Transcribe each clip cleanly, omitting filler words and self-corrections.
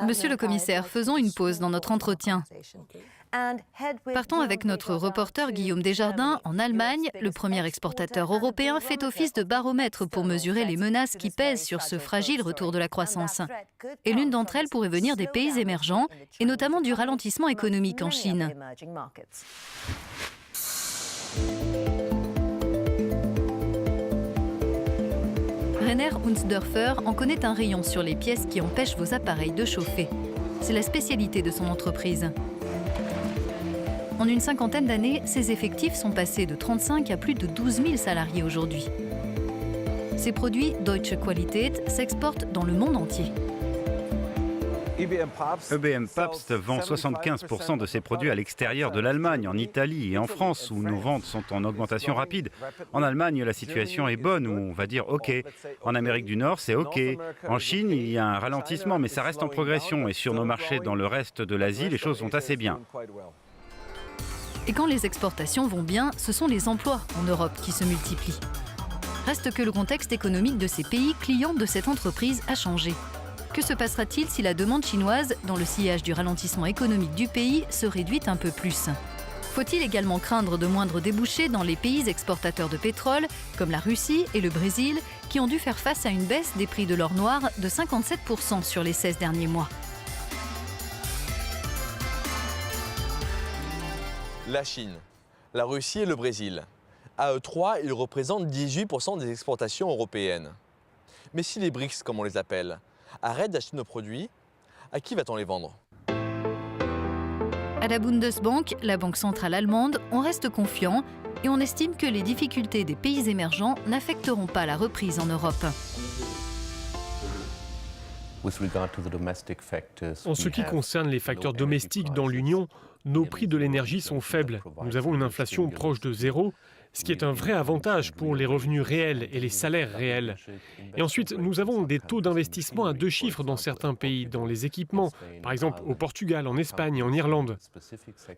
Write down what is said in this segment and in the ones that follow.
Monsieur le commissaire, faisons une pause dans notre entretien. Partons avec notre reporter Guillaume Desjardins. En Allemagne, le premier exportateur européen fait office de baromètre pour mesurer les menaces qui pèsent sur ce fragile retour de la croissance. Et l'une d'entre elles pourrait venir des pays émergents, et notamment du ralentissement économique en Chine. Rainer Hundsdörfer en connaît un rayon sur les pièces qui empêchent vos appareils de chauffer. C'est la spécialité de son entreprise. En une cinquantaine d'années, ses effectifs sont passés de 35 à plus de 12 000 salariés aujourd'hui. Ces produits Deutsche Qualität s'exportent dans le monde entier. EBM Pabst vend 75% de ses produits à l'extérieur de l'Allemagne, en Italie et en France, où nos ventes sont en augmentation rapide. En Allemagne, la situation est bonne, où on va dire OK. En Amérique du Nord, c'est OK. En Chine, il y a un ralentissement, mais ça reste en progression. Et sur nos marchés dans le reste de l'Asie, les choses vont assez bien. Et quand les exportations vont bien, ce sont les emplois en Europe qui se multiplient. Reste que le contexte économique de ces pays clients de cette entreprise a changé. Que se passera-t-il si la demande chinoise, dans le sillage du ralentissement économique du pays, se réduit un peu plus ? Faut-il également craindre de moindres débouchés dans les pays exportateurs de pétrole, comme la Russie et le Brésil, qui ont dû faire face à une baisse des prix de l'or noir de 57% sur les 16 derniers mois ? La Chine, la Russie et le Brésil. À eux trois, ils représentent 18% des exportations européennes. Mais si les BRICS, comme on les appelle, arrêtent d'acheter nos produits, à qui va-t-on les vendre ? À la Bundesbank, la banque centrale allemande, on reste confiant et on estime que les difficultés des pays émergents n'affecteront pas la reprise en Europe. En ce qui concerne les facteurs domestiques dans l'Union, nos prix de l'énergie sont faibles. Nous avons une inflation proche de zéro, ce qui est un vrai avantage pour les revenus réels et les salaires réels. Et ensuite, nous avons des taux d'investissement à 2 chiffres dans certains pays, dans les équipements, par exemple au Portugal, en Espagne et en Irlande.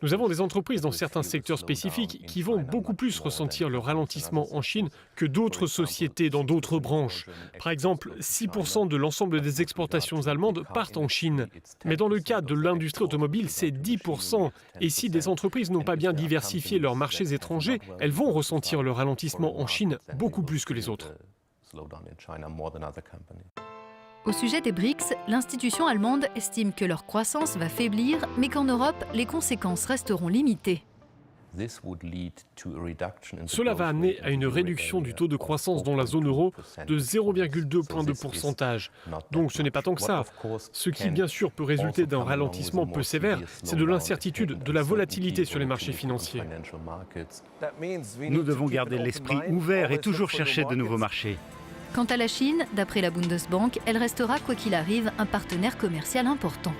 Nous avons des entreprises dans certains secteurs spécifiques qui vont beaucoup plus ressentir le ralentissement en Chine que d'autres sociétés dans d'autres branches. Par exemple, 6% de l'ensemble des exportations allemandes partent en Chine. Mais dans le cas de l'industrie automobile, c'est 10%. Et si des entreprises n'ont pas bien diversifié leurs marchés étrangers, elles vont ressentir le ralentissement en Chine beaucoup plus que les autres. Au sujet des BRICS, l'institution allemande estime que leur croissance va faiblir, mais qu'en Europe, les conséquences resteront limitées. Cela va amener à une réduction du taux de croissance dans la zone euro de 0,2 points de pourcentage. Donc ce n'est pas tant que ça. Ce qui bien sûr peut résulter d'un ralentissement peu sévère, c'est de l'incertitude, de la volatilité sur les marchés financiers. Nous devons garder l'esprit ouvert et toujours chercher de nouveaux marchés. Quant à la Chine, d'après la Bundesbank, elle restera quoi qu'il arrive un partenaire commercial important.